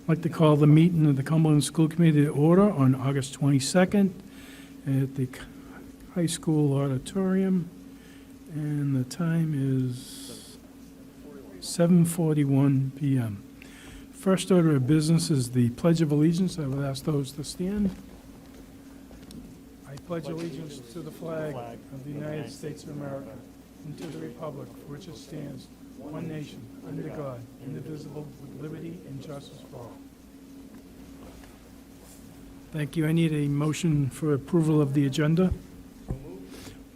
I'd like to call the meeting of the Cumberland School Committee to order on August 22nd at the high school auditorium, and the time is 7:41 p.m. First order of business is the Pledge of Allegiance. I would ask those to stand. I pledge allegiance to the flag of the United States of America and to the republic for which it stands, one nation, under God, indivisible, with liberty and justice for all. Thank you. I need a motion for approval of the agenda.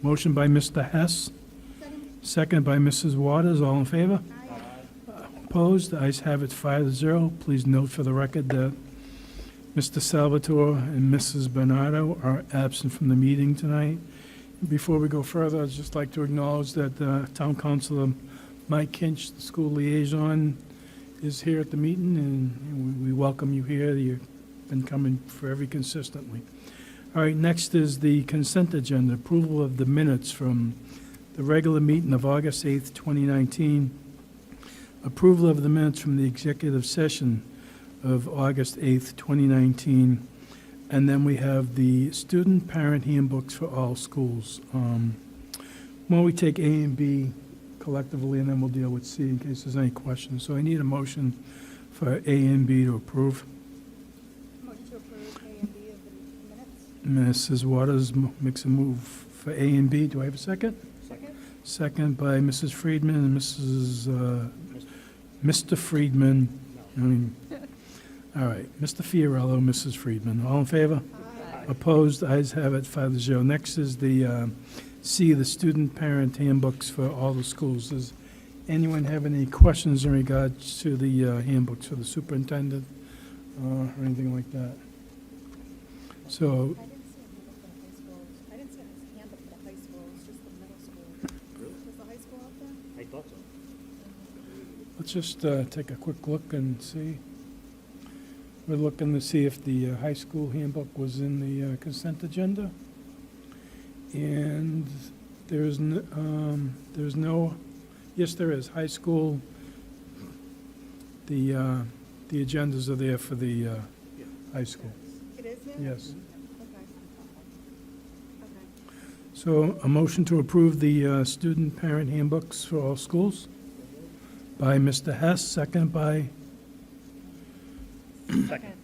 Motion by Mr. Hess. Second by Mrs. Waters. All in favor? Opposed? The ayes have it 5-0. Please note for the record that Mr. Salvatore and Mrs. Bernardo are absent from the meeting tonight. Before we go further, I'd just like to acknowledge that Town Councilor Mike Kinch, the school liaison, is here at the meeting, and we welcome you here. You've been coming very consistently. All right, next is the consent agenda, approval of the minutes from the regular meeting of August 8th, 2019, approval of the minutes from the executive session of August 8th, 2019, and then we have the student parent handbooks for all schools. Why don't we take A and B collectively, and then we'll deal with C in case there's any questions. So I need a motion for A and B to approve. Motion to approve A and B of the minutes. Mrs. Waters makes a move for A and B. Do I have a second? Second. Second by Mrs. Friedman and Mr. Friedman. All right, Mr. Fiorello, Mrs. Friedman. All in favor? Aye. Opposed? Ayes have it 5-0. Next is the C, the student parent handbooks for all the schools. Does anyone have any questions in regards to the handbooks for the superintendent or anything like that? So, I didn't see a handbook for the high schools. Just the middle school. Was the high school out there? I thought so. let's just take a quick look and see. We're looking to see if the high school handbook was in the consent agenda. And there's no, yes, there is. High school, the agendas are there for the high school. It is there? Yes. Okay. Okay. So a motion to approve the student parent handbooks for all schools by Mr. Hess, second by Second.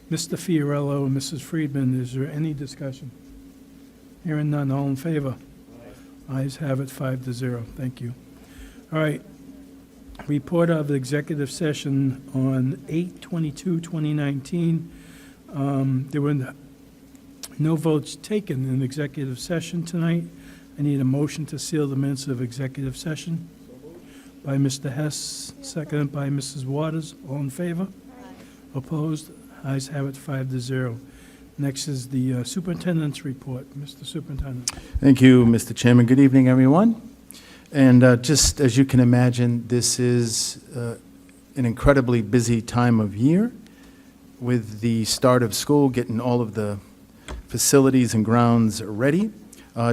Mr. Fiorello and Mrs. Friedman. Is there any discussion? Hearing none, all in favor? Ayes have it 5-0. Thank you. All right. Report of the executive session on 8/22/2019. There were no votes taken in executive session tonight. I need a motion to seal the minutes of executive session by Mr. Hess, seconded by Mrs. Waters. All in favor? Opposed? Ayes have it 5-0. Next is the superintendent's report. Mr. Superintendent. Thank you, Mr. Chairman. Good evening, everyone. And just as you can imagine, this is an incredibly busy time of year with the start of school, getting all of the facilities and grounds ready.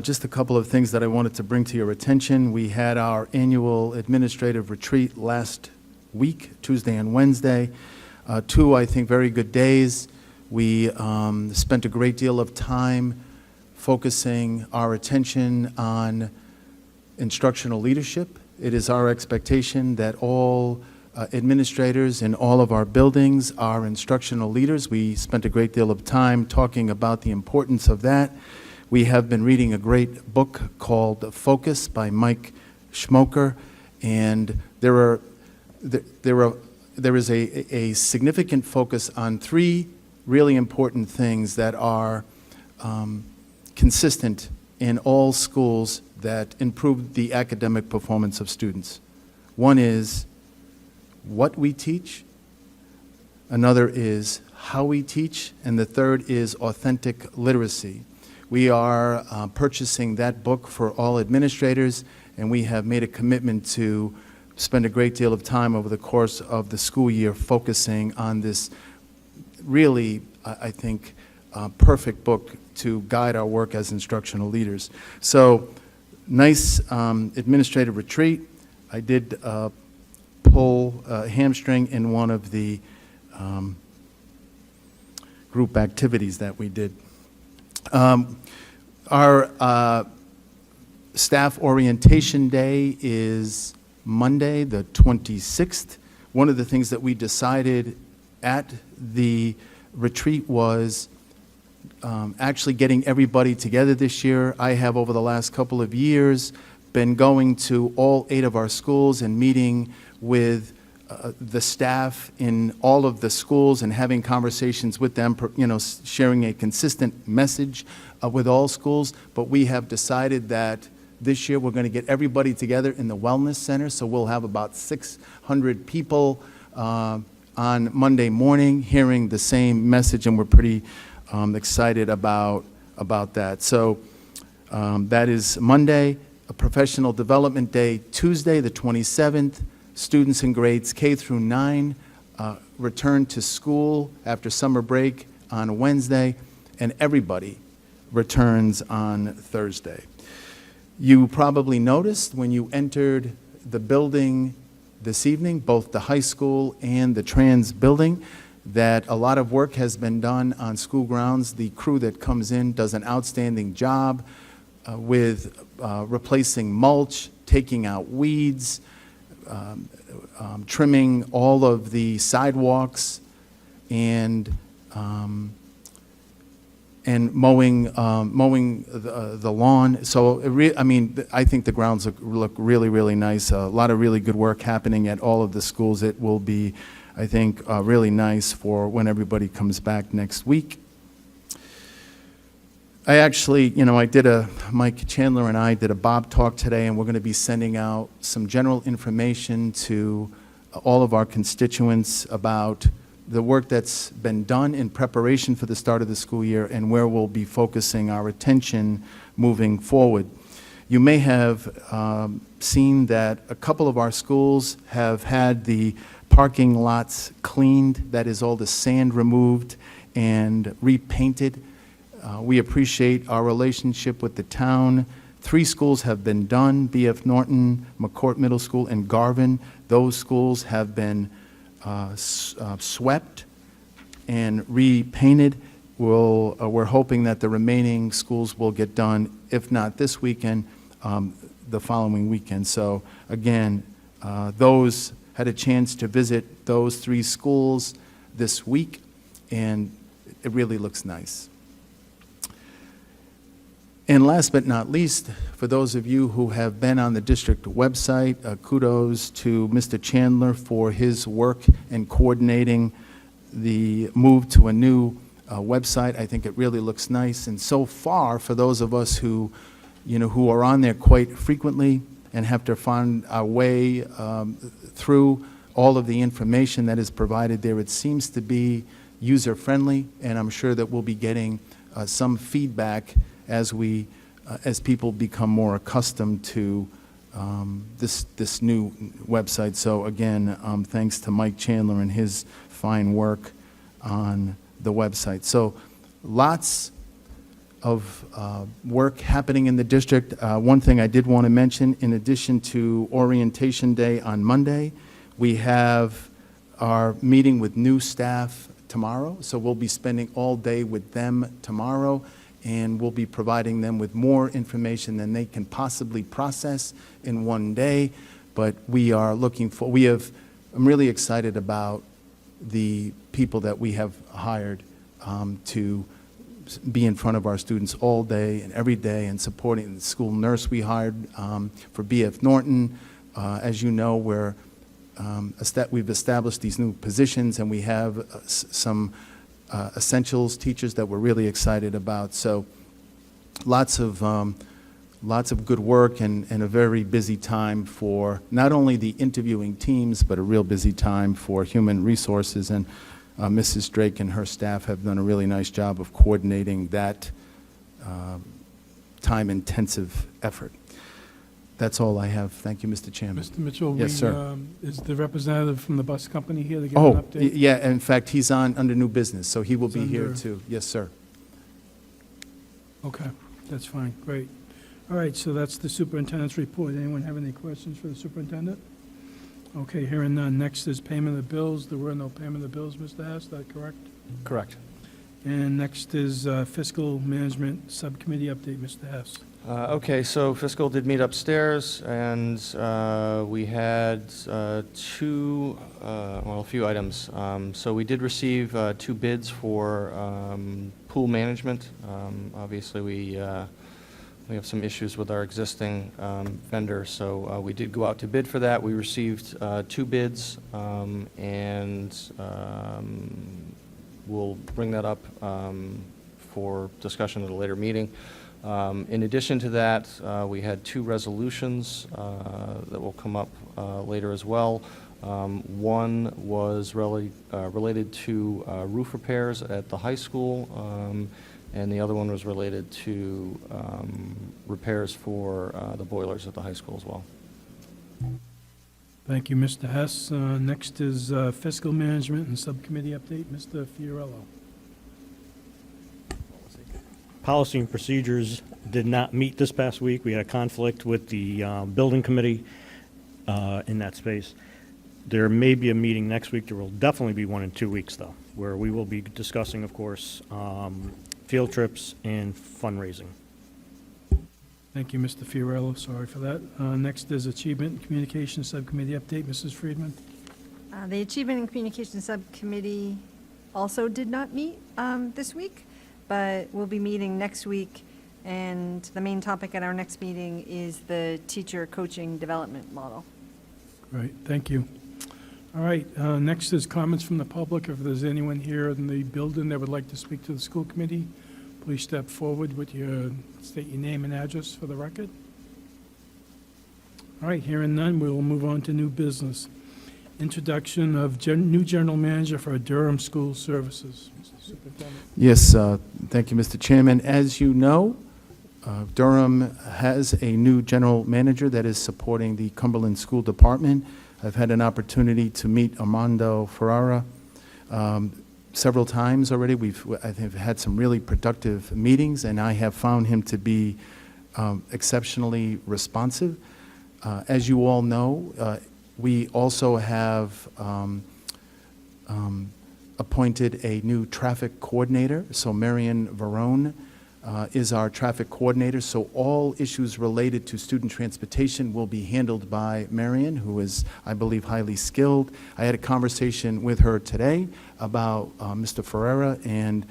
Just a couple of things that I wanted to bring to your attention. We had our annual administrative retreat last week, Tuesday and Wednesday. Two, I think, very good days. We spent a great deal of time focusing our attention on instructional leadership. It is our expectation that all administrators in all of our buildings are instructional leaders. We spent a great deal of time talking about the importance of that. We have been reading a great book called Focus by Mike Schmoker, and there is a significant focus on three really important things that are consistent in all schools that improve the academic performance of students. One is what we teach, another is how we teach, and the third is authentic literacy. We are purchasing that book for all administrators, and we have made a commitment to spend a great deal of time over the course of the school year focusing on this really, I think, perfect book to guide our work as instructional leaders. So, nice administrative retreat. I did pull hamstring in one of the group activities that we did. Our staff orientation day is Monday, the 26th. One of the things that we decided at the retreat was actually getting everybody together this year. I have, over the last couple of years, been going to all 8 of our schools and meeting with the staff in all of the schools and having conversations with them, sharing a consistent message with all schools. But we have decided that this year we're going to get everybody together in the Wellness Center, so we'll have about 600 people on Monday morning hearing the same message, and we're pretty excited about that. So that is Monday. A professional development day, Tuesday, the 27th. Students in grades K through 9 return to school after summer break on Wednesday, and everybody returns on Thursday. You probably noticed when you entered the building this evening, both the high school and the trans building, that a lot of work has been done on school grounds. The crew that comes in does an outstanding job with replacing mulch, taking out weeds, trimming all of the sidewalks, and mowing the lawn. So I think the grounds look really, really nice. A lot of really good work happening at all of the schools. It will be, I think, really nice for when everybody comes back next week. I actually, Mike Chandler and I did a Bob talk today, and we're going to be sending out some general information to all of our constituents about the work that's been done in preparation for the start of the school year and where we'll be focusing our attention moving forward. You may have seen that a couple of our schools have had the parking lots cleaned, that is, all the sand removed and repainted. We appreciate our relationship with the town. 3 schools have been done, B.F. Norton, McCourt Middle School, and Garvin. Those schools have been swept and repainted. We're hoping that the remaining schools will get done, if not this weekend, the following weekend. So again, those had a chance to visit those 3 schools this week, and it really looks nice. And last but not least, for those of you who have been on the district website, kudos to Mr. Chandler for his work in coordinating the move to a new website. I think it really looks nice. And so far, for those of us who are on there quite frequently and have to find our way through all of the information that is provided there, it seems to be user-friendly, and I'm sure that we'll be getting some feedback as people become more accustomed to this new website. So again, thanks to Mike Chandler and his fine work on the website. So lots of work happening in the district. One thing I did want to mention, in addition to orientation day on Monday, we have our meeting with new staff tomorrow. So we'll be spending all day with them tomorrow, and we'll be providing them with more information than they can possibly process in one day. But I'm really excited about the people that we have hired to be in front of our students all day and every day, and supporting the school nurse we hired for B.F. Norton. As you know, we've established these new positions, and we have some essentials teachers that we're really excited about. So lots of good work, and a very busy time for not only the interviewing teams, but a real busy time for human resources. And Mrs. Drake and her staff have done a really nice job of coordinating that time-intensive effort. That's all I have. Thank you, Mr. Chairman. Mr. Mitchell? Yes, sir. Is the representative from the bus company here to give an update? Yeah, in fact, he's under new business, so he will be here under- too. Yes, sir. Okay, that's fine, great. All right, so that's the superintendent's report. Anyone have any questions for the superintendent? Okay, hearing none. Next is payment of bills. There were no payment of bills, Mr. Hess, is that correct? Correct. And next is fiscal management subcommittee update, Mr. Hess. Okay, so fiscal did meet upstairs, and we had a few items. So we did receive 2 bids for pool management. Obviously, we have some issues with our existing vendor, so we did go out to bid for that. We received 2 bids, and we'll bring that up for discussion at a later meeting. In addition to that, we had 2 resolutions that will come up later as well. One was related to roof repairs at the high school, and the other one was related to repairs for the boilers at the high school as well. Thank you, Mr. Hess. Next is fiscal management and subcommittee update, Mr. Fiorello. Policy and procedures did not meet this past week. We had a conflict with the building committee in that space. There may be a meeting next week. There will definitely be one in 2 weeks, though, where we will be discussing, of course, field trips and fundraising. Thank you, Mr. Fiorello. Sorry for that. Next is achievement and communication subcommittee update, Mrs. Friedman. The Achievement and Communication Subcommittee also did not meet this week, but we'll be meeting next week, and the main topic at our next meeting is the teacher coaching development model. Great, thank you. All right, next is comments from the public. If there's anyone here in the building that would like to speak to the school committee, please step forward with state your name and address for the record. All right, hearing none, we will move on to new business. Introduction of new general manager for Durham School Services. Mr. Superintendent. Yes, thank you, Mr. Chairman. As you know, Durham has a new general manager that is supporting the Cumberland School Department. I've had an opportunity to meet Armando Ferrara several times already. I've had some really productive meetings, and I have found him to be exceptionally responsive. As you all know, we also have appointed a new traffic coordinator. So Marion Varone is our traffic coordinator. So all issues related to student transportation will be handled by Marion, who is, I believe, highly skilled. I had a conversation with her today about Mr. Ferreira, and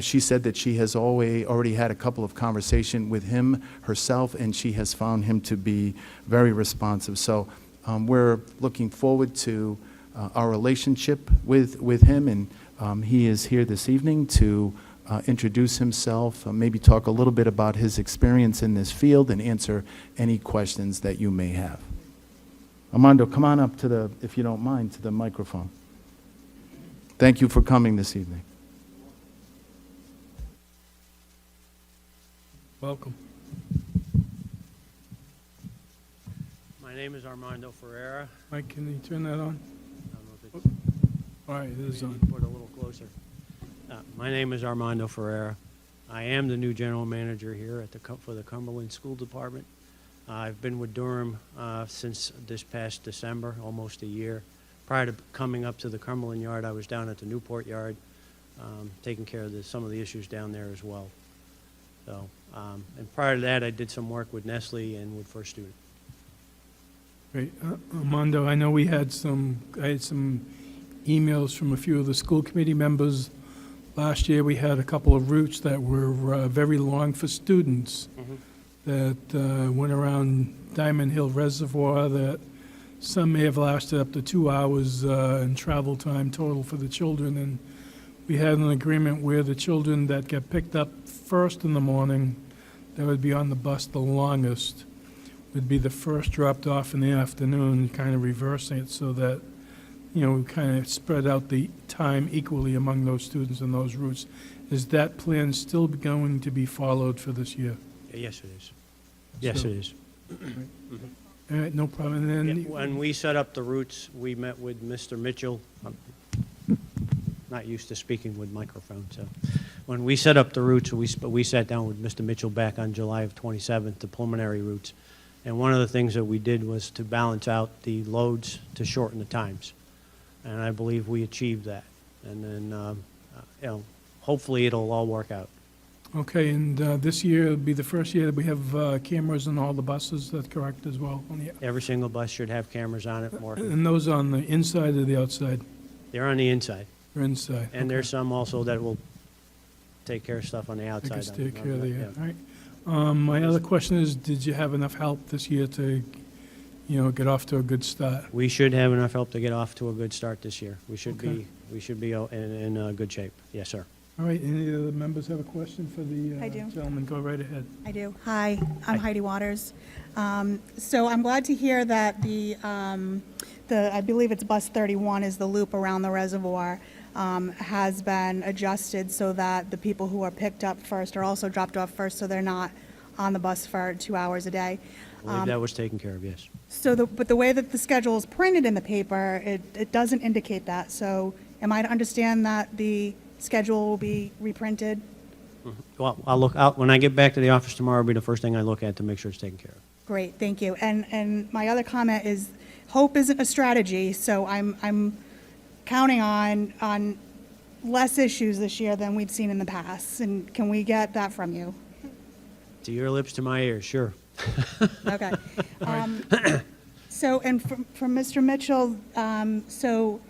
she said that she has already had a couple of conversations with him herself, and she has found him to be very responsive. So we're looking forward to our relationship with him, and he is here this evening to introduce himself, maybe talk a little bit about his experience in this field, and answer any questions that you may have. Armando, come on up if you don't mind, to the microphone. Thank you for coming this evening. Welcome. My name is Armando Ferreira. Mike, can you turn that on? I don't know if it's, All right, it is on. put it a little closer. My name is Armando Ferreira. I am the new general manager here for the Cumberland School Department. I've been with Durham since this past December, almost a year. Prior to coming up to the Cumberland yard, I was down at the Newport yard, taking care of some of the issues down there as well. So, and prior to that, I did some work with Nestle and with First Student. Great. Armando, I know I had some emails from a few of the school committee members. Last year, we had a couple of routes that were very long for students that went around Diamond Hill Reservoir, that some may have lasted up to 2 hours in travel time total for the children. And we had an agreement where the children that get picked up first in the morning, that would be on the bus the longest, would be the first dropped off in the afternoon, kind of reversing it so that, we kind of spread out the time equally among those students in those routes. Is that plan still going to be followed for this year? Yes, it is. Yes, So- it is. All right, no problem. And then, When we set up the routes, we met with Mr. Mitchell. I'm not used to speaking with microphones, so. When we set up the routes, we sat down with Mr. Mitchell back on July of 27th, the preliminary routes, And one of the things that we did was to balance out the loads to shorten the times. And I believe we achieved that. And then, hopefully it'll all work out. Okay, and this year will be the first year that we have cameras on all the buses, that's correct as well? On the- Every single bus should have cameras on it, working. And those on the inside or the outside? They're on the inside. Or inside? And there's some also that will take care of stuff on the I outside. guess take care of the, Yeah. all right. My other question is, did you have enough help this year to, get off to a good start? We should have enough help to get off to a good start this year. We should Okay. be in good shape. Yes, sir. All right, any of the members have a question for the I do. gentleman? Go right ahead. I do. Hi, I'm Heidi Waters. So I'm glad to hear that I believe it's bus 31 is the loop around the reservoir, has been adjusted so that the people who are picked up first are also dropped off first, so they're not on the bus for 2 hours a day. I believe that was taken care of, yes. But the way that the schedule is printed in the paper, it doesn't indicate that. So am I to understand that the schedule will be reprinted? Well, I'll look out, when I get back to the office tomorrow, it'll be the first thing I look at to make sure it's taken care of. Great, thank you. And my other comment is, hope isn't a strategy, so I'm counting on less issues this year than we've seen in the past. And can we get that from you? To your lips, to my ears, sure. Okay. So, and from Mr. Mitchell, so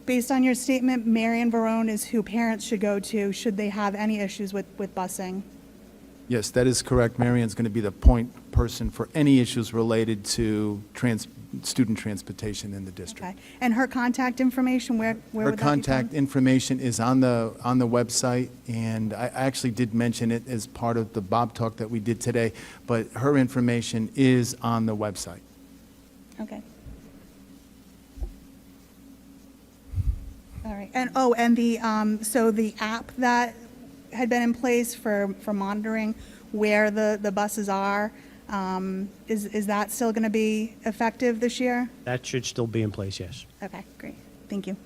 based on your statement, Marion Varone is who parents should go to, should they have any issues with busing? Yes, that is correct. Marion's going to be the point person for any issues related to student transportation in the district. Okay. And her contact information, where Her would that be contact found? information is on the website, and I actually did mention it as part of the Bob Talk that we did today, but her information is on the website. Okay. All right. And so the app that had been in place for monitoring where the buses are, is that still going to be effective this year? That should still be in place, yes. Okay, great. Thank you.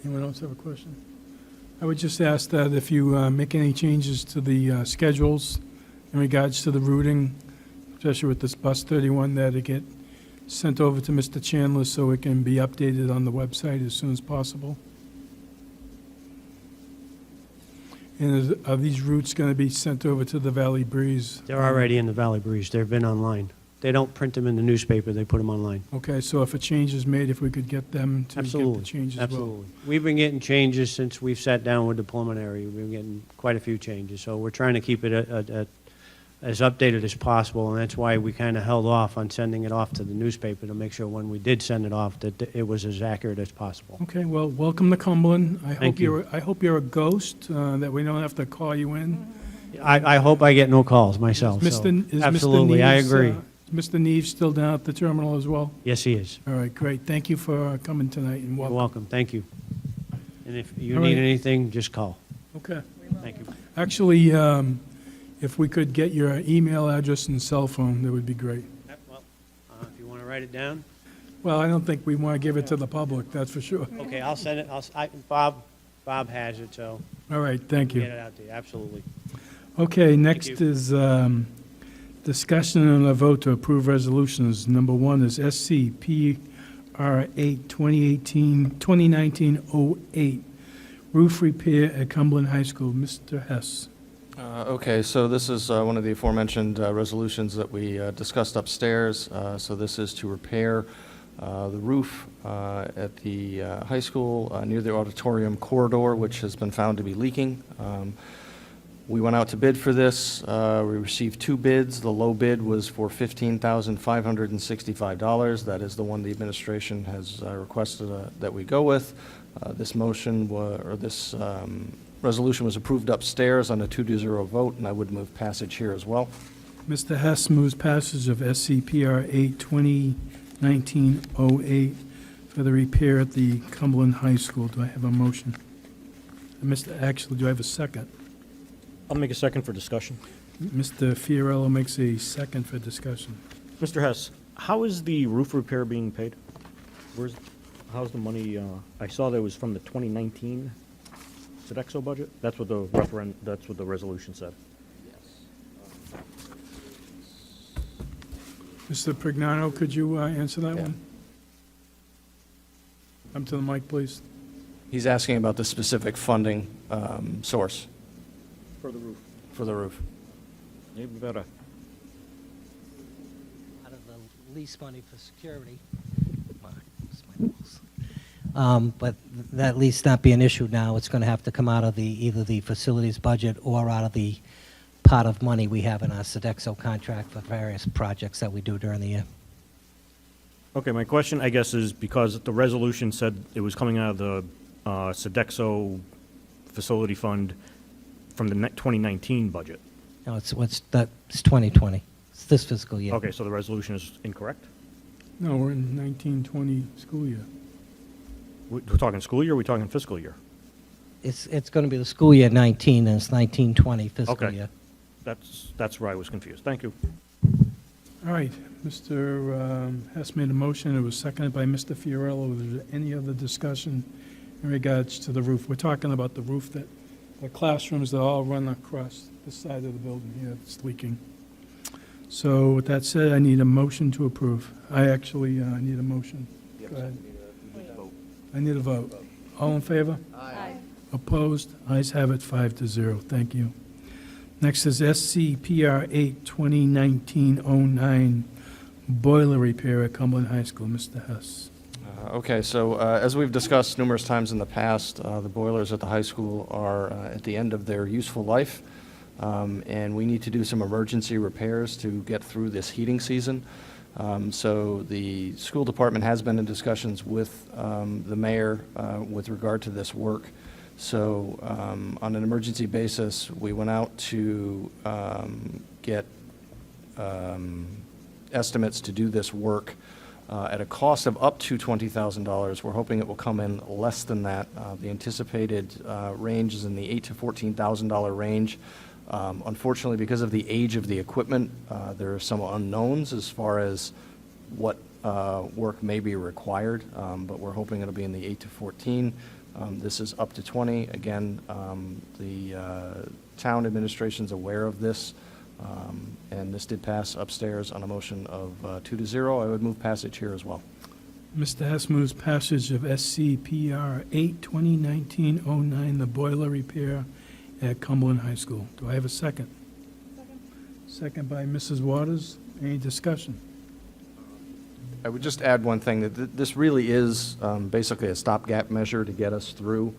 Anyone else have a question? I would just ask that if you make any changes to the schedules in regards to the routing, especially with this bus 31, that it get sent over to Mr. Chandler so it can be updated on the website as soon as possible. And are these routes going to be sent over to the Valley Breeze? They're already in the Valley Breeze. They've been online. They don't print them in the newspaper, they put them online. Okay, so if a change is made, if we could get them to get Absolutely. the changes as well. Absolutely. We've been getting changes since we've sat down with the preliminary. We've been getting quite a few changes. So we're trying to keep it as updated as possible, and that's why we kind of held off on sending it off to the newspaper to make sure when we did send it off that it was as accurate as possible. Okay, well, welcome to Cumberland. Thank you. I hope you're a ghost, that we don't have to call you in. I hope I get no calls myself. so Is absolutely, I Mr. Neves, agree. Is Mr. Neves still down at the terminal as well? Yes, he is. All right, great. Thank you for coming tonight and You're welcome. welcome. Thank you. And if you All need right. anything, just call. Okay. Thank you. Actually, if we could get your email address and cell phone, that would be great. Well, if you want to write it down. Well, I don't think we want to give it to the public, that's for sure. Okay, I'll send it. Bob has it, so All right, thank get you. it out to you. Absolutely. Okay, next you. is discussion and a vote to approve resolutions. Number one is SCPR 8 2019-08, roof repair at Cumberland High School. Mr. Hess. Okay, so this is one of the aforementioned resolutions that we discussed upstairs. So this is to repair the roof at the high school near the auditorium corridor, which has been found to be leaking. We went out to bid for this. We received 2 bids. The low bid was for $15,565. That is the one the administration has requested that we go with. This resolution was approved upstairs on a 2-0 vote, and I would move passage here as well. Mr. Hess moves passage of SCPR 8 2019-08 for the repair at the Cumberland High School. Do I have a motion? Actually, do I have a second? I'll make a second for discussion. Mr. Fiorello makes a second for discussion. Mr. Hess, how is the roof repair being paid? How's the money, I saw that it was from the 2019 Sodexo budget? That's what the resolution said. Mr. Prignano, could you answer that Yeah. one? Come to the mic, please. He's asking about the specific funding source For the roof. for the roof. Maybe better. Out of the lease money for security. It's my balls. But that lease not being issued now, it's going to have to come out of either the facilities budget or out of the pot of money we have in our Sodexo contract for various projects that we do during the year. Okay, my question, I guess, is because the resolution said it was coming out of the Sodexo facility fund from the 2019 budget. No, it's 2020. It's this fiscal year. Okay, so the resolution is incorrect? No, we're in 1920 school year. We're talking school year, or we're talking fiscal year? It's going to be the school year 19, and it's 1920 fiscal Okay. year. That's where I was confused. Thank you. All right, Mr. Hess made a motion, it was seconded by Mr. Fiorello. Is there any other discussion in regards to the roof? We're talking about the roof that, the classrooms that all run across the side of the building here, it's leaking. So with that said, I need a motion to approve. I actually need a motion. Go ahead. I need a vote. All in favor? Aye. Opposed? Ayes have it, 5-0. Thank you. Next is SCPR 8/2019-09, boiler repair at Cumberland High School. Mr. Hess. Okay, so as we've discussed numerous times in the past, the boilers at the high school are at the end of their useful life, and we need to do some emergency repairs to get through this heating season. So the school department has been in discussions with the mayor with regard to this work. So on an emergency basis, we went out to get estimates to do this work at a cost of up to $20,000. We're hoping it will come in less than that. The anticipated range is in the $8,000 to $14,000 range. Unfortunately, because of the age of the equipment, there are some unknowns as far as what work may be required, but we're hoping it'll be in the 8 to 14. This is up to 20. Again, the town administration's aware of this, and this did pass upstairs on a motion of 2-0. I would move passage here as well. Mr. Hess moves passage of SCPR 8/2019-09, the boiler repair at Cumberland High School. Do I have a second? Second by Mrs. Waters. Any discussion? I would just add one thing, that this really is basically a stopgap measure to get us through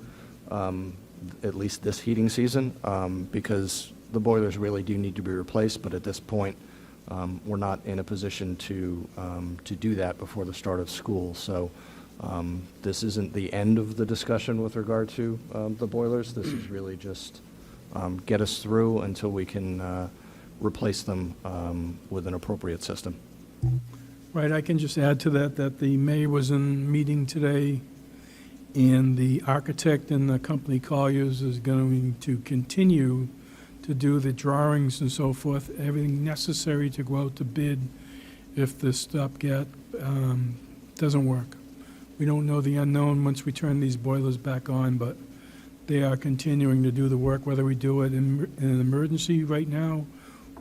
at least this heating season, because the boilers really do need to be replaced, but at this point, we're not in a position to do that before the start of school. So this isn't the end of the discussion with regard to the boilers. This is really just get us through until we can replace them with an appropriate system. Right, I can just add to that, that the mayor was in meeting today, and the architect and the company Colliers is going to continue to do the drawings and so forth, everything necessary to go out to bid if the stopgap doesn't work. We don't know the unknown once we turn these boilers back on, but they are continuing to do the work, whether we do it in an emergency right now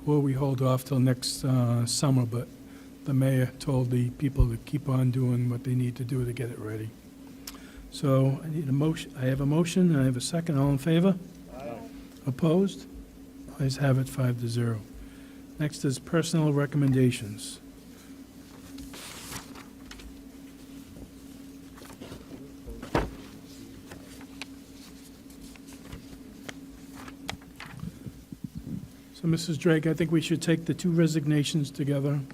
or we hold off till next summer. But the mayor told the people to keep on doing what they need to do to get it ready. So I need a motion. I have a motion and I have a second. All in favor? Aye. Opposed? Ayes have it, 5-0. Next is personnel recommendations. So, Mrs. Drake, I think we should take the two resignations together, and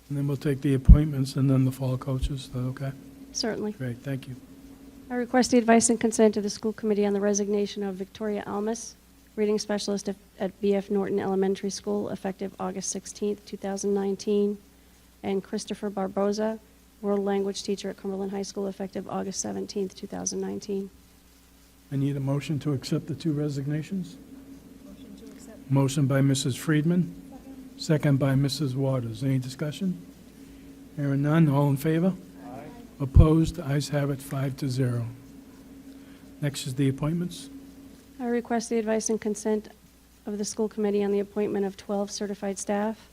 then we'll take the appointments and then the fall coaches. Is that okay? Certainly. Great, thank you. I request the advice and consent of the school committee on the resignation of Victoria Almus, reading specialist at B.F. Norton Elementary School, effective August 16th, 2019, and Christopher Barboza, world language teacher at Cumberland High School, effective August 17th, 2019. I need a motion to accept the two resignations. Motion to accept. Motion by Mrs. Friedman. Second by Mrs. Waters. Any discussion? Hearing none, all in favor? Aye. Opposed? Ayes have it, 5-0. Next is the appointments. I request the advice and consent of the school committee on the appointment of 12 certified staff.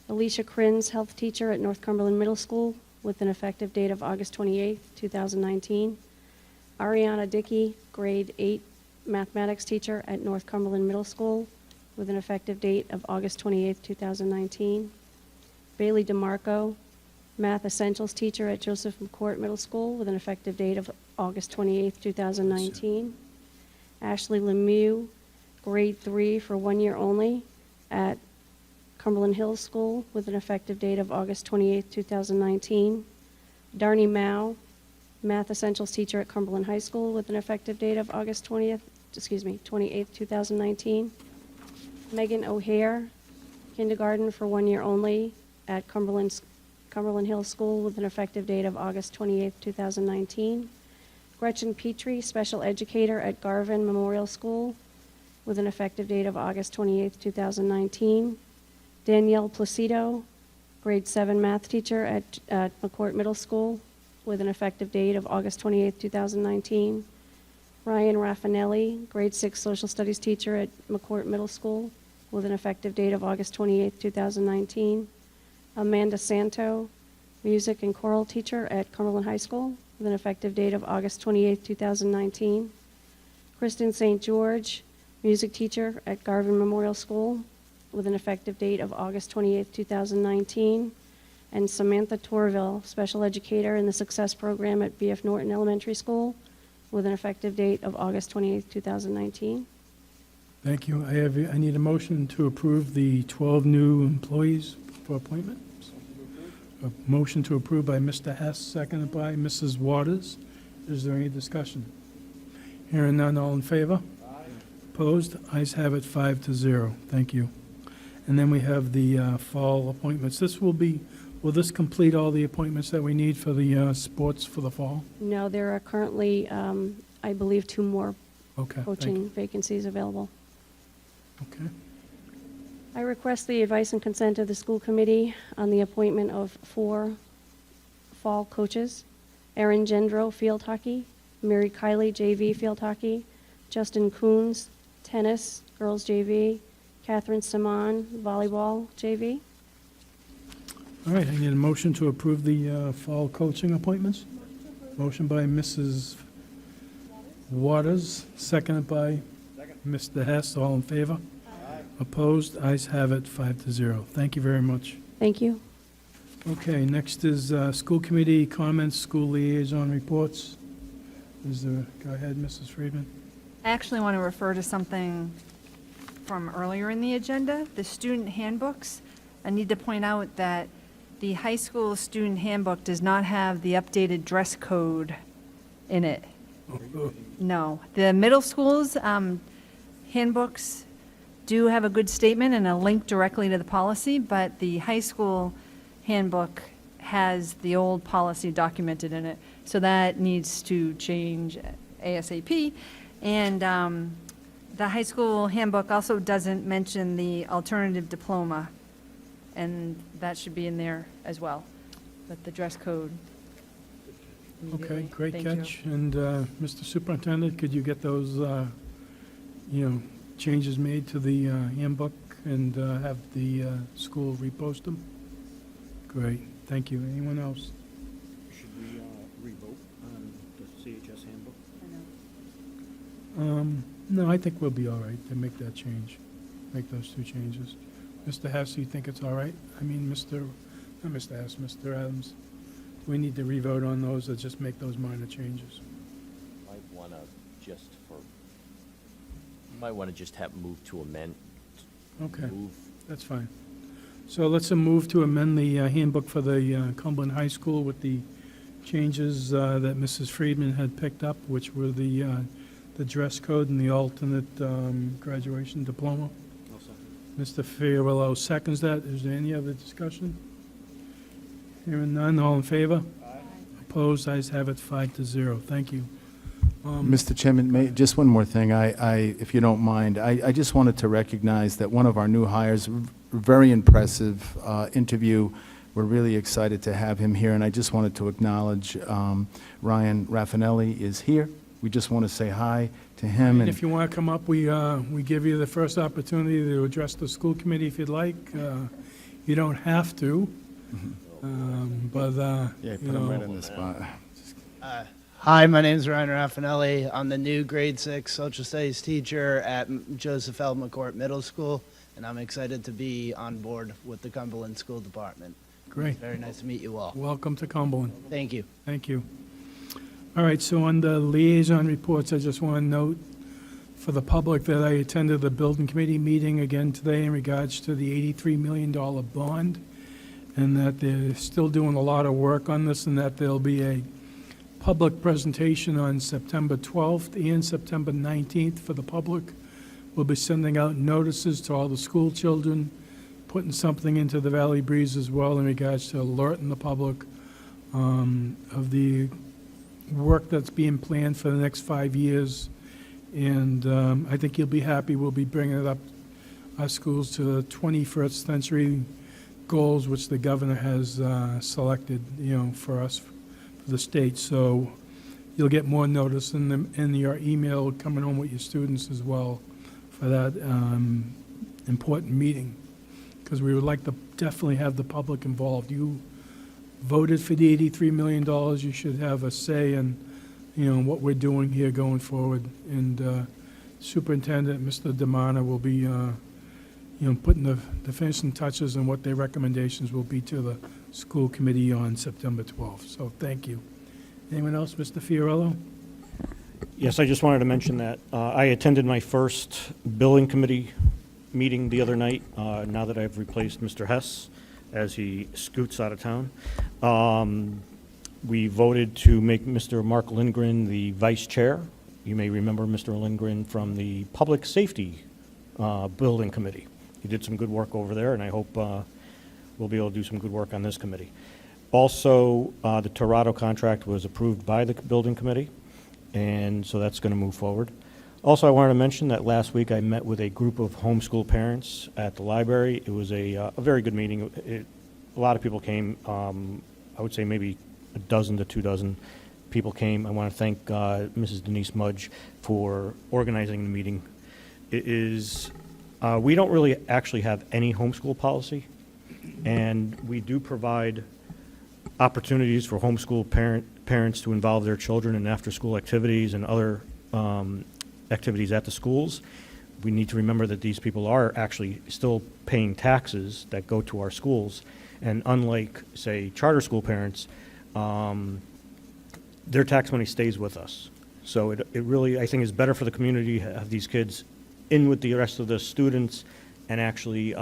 Alicia Crins, health teacher at North Cumberland Middle School, with an effective date of August 28, 2019. Ariana Dickey, grade 8 mathematics teacher at North Cumberland Middle School, with an effective date of August 28, 2019. Bailey DeMarco, math essentials teacher at Joseph McCourt Middle School, with an effective date of August 28, 2019. Ashley Lemieux, grade 3 for 1 year only at Cumberland Hills School, with an effective date of August 28, 2019. Darnie Mao, math essentials teacher at Cumberland High School, with an effective date of August 28, 2019. Megan O'Hare, kindergarten for 1 year only at Cumberland Hills School, with an effective date of August 28, 2019. Gretchen Petrie, special educator at Garvin Memorial School, with an effective date of August 28, 2019. Danielle Placido, grade 7 math teacher at McCourt Middle School, with an effective date of August 28, 2019. Ryan Raffanelli, grade 6 social studies teacher at McCourt Middle School, with an effective date of August 28, 2019. Amanda Santo, music and choral teacher at Cumberland High School, with an effective date of August 28, 2019. Kristen St. George, music teacher at Garvin Memorial School, with an effective date of August 28, 2019. And Samantha Torville, special educator in the Success Program at B.F. Norton Elementary School, with an effective date of August 28, 2019. Thank you. I need a motion to approve the 12 new employees for appointments. A motion to approve by Mr. Hess, seconded by Mrs. Waters. Is there any discussion? Hearing none, all in favor? Opposed? Ayes have it, 5-0. Thank you. And then we have the fall appointments. Will this complete all the appointments that we need for the sports for the fall? No, there are currently, I believe, 2 more Okay, thank you. coaching vacancies available. Okay. I request the advice and consent of the school committee on the appointment of 4 fall coaches: Erin Gendro, field hockey; Mary Kiley, JV field hockey; Justin Coons, tennis, girls JV; Catherine Saman, volleyball JV. All right, I need a motion to approve the fall coaching appointments. Motion by Mrs. Waters, seconded by Mr. Hess. All in favor? Opposed? Ayes have it, 5-0. Thank you very much. Thank you. Okay, next is school committee comments, school liaison reports. Go ahead, Mrs. Friedman. I actually want to refer to something from earlier in the agenda, the student handbooks. I need to point out that the high school student handbook does not have the updated dress code in it. No. The middle school's handbooks do have a good statement and a link directly to the policy, but the high school handbook has the old policy documented in it. So that needs to change ASAP. And the high school handbook also doesn't mention the alternative diploma, and that should be in there as well, but the dress code. Okay, immediately. great Thank you. catch. And Mr. Superintendent, could you get those, changes made to the handbook and have the school repost them? Great, thank you. Anyone else? Should we revote on the CHS handbook? No, I think we'll be all right to make that change, make those 2 changes. Mr. Hess, you think it's all right? I mean, not Mr. Hess, Mr. Adams. Do we need to revote on those or just make those minor changes? Might want to just have move to amend. Okay, Move. that's fine. So let's move to amend the handbook for the Cumberland High School with the changes that Mrs. Friedman had picked up, which were the dress code and the alternate graduation diploma. Mr. Fiorillo seconds that. Is there any other discussion? Hearing none, all in favor? Aye. Opposed, ayes have it, 5-0. Thank you. Mr. Chairman, just one more thing, if you don't mind. I just wanted to recognize that one of our new hires, very impressive interview. We're really excited to have him here, and I just wanted to acknowledge Ryan Raffanelli is here. We just want to say hi to him. And if you want to come up, we give you the first opportunity to address the school committee if you'd like. You don't have to, but, Yeah, you put them right know, on the spot. Hi, my name is Ryan Raffinelli. I'm the new grade 6 social studies teacher at Joseph L. McCourt Middle School, and I'm excited to be on board with the Cumberland School Department. great. Very nice to meet you all. Welcome to Cumberland. Thank you. Thank you. All right, so on the liaison reports, I just want to note for the public that I attended the building committee meeting again today in regards to the $83 million bond, and that they're still doing a lot of work on this, and that there'll be a public presentation on September 12th and September 19th for the public. We'll be sending out notices to all the school children, putting something into the Valley Breeze as well in regards to alerting the public of the work that's being planned for the next 5 years. And I think you'll be happy. We'll be bringing it up, our schools, to the 21st century goals, which the governor has selected, for us, for the state. So you'll get more notice in your email coming home with your students as well for that important meeting, because we would like to definitely have the public involved. You voted for the $83 million. You should have a say in, what we're doing here going forward. And Superintendent, Mr. Demana, will be, putting the finishing touches on what their recommendations will be to the school committee on September 12th. So thank you. Anyone else? Mr. Fiorello? Yes, I just wanted to mention that I attended my first building committee meeting the other night, now that I've replaced Mr. Hess as he scoots out of town. We voted to make Mr. Mark Lindgren the vice chair. You may remember Mr. Lindgren from the Public Safety Building Committee. He did some good work over there, and I hope we'll be able to do some good work on this committee. Also, the Torado contract was approved by the Building Committee, and so that's going to move forward. Also, I wanted to mention that last week I met with a group of homeschool parents at the library. It was a very good meeting. A lot of people came. I would say maybe a dozen to 2 dozen people came. I want to thank Mrs. Denise Mudge for organizing the meeting. It is, we don't really actually have any homeschool policy, and we do provide opportunities for homeschool parents to involve their children in after-school activities and other activities at the schools. We need to remember that these people are actually still paying taxes that go to our schools, and unlike, say, charter school parents, their tax money stays with us. So it really, I think, is better for the community to have these kids in with the rest of the students, and actually,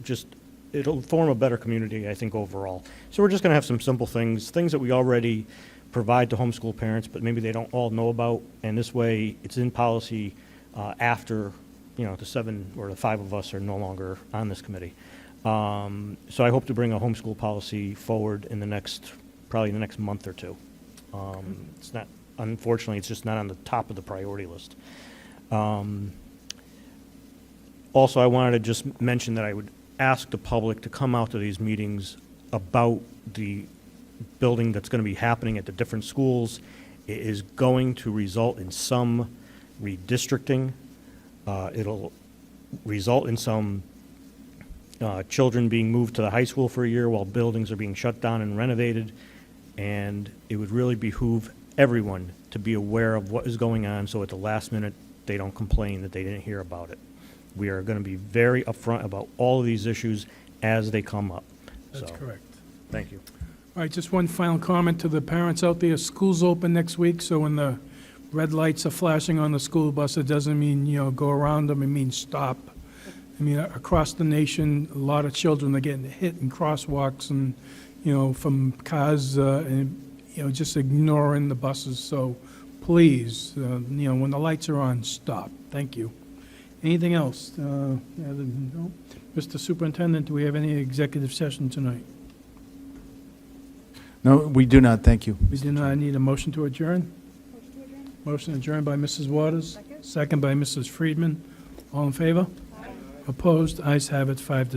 just, it'll form a better community, I think, overall. So we're just going to have some simple things that we already provide to homeschool parents, but maybe they don't all know about, and this way it's in policy after, the 7 or the 5 of us are no longer on this committee. So I hope to bring a homeschool policy forward in probably the next month or two. It's not, unfortunately, it's just not on the top of the priority list. Also, I wanted to just mention that I would ask the public to come out to these meetings about the building that's going to be happening at the different schools. It is going to result in some redistricting. It'll result in some children being moved to the high school for a year while buildings are being shut down and renovated. And it would really behoove everyone to be aware of what is going on, so at the last minute they don't complain that they didn't hear about it. We are going to be very upfront about all of these issues as they come up. That's correct. Thank you. All right, just one final comment to the parents out there. School's open next week, so when the red lights are flashing on the school bus, it doesn't mean, go around them. It means stop. I mean, across the nation, a lot of children are getting hit in crosswalks and, from cars, and, just ignoring the buses. So please, when the lights are on, stop. Thank you. Anything else? No? Mr. Superintendent, do we have any executive session tonight? No, we do not, thank you. We do not need a motion to adjourn? Motion adjourned by Mrs. Waters. Second by Mrs. Friedman. All in favor? Opposed? Ayes have it, 5-0.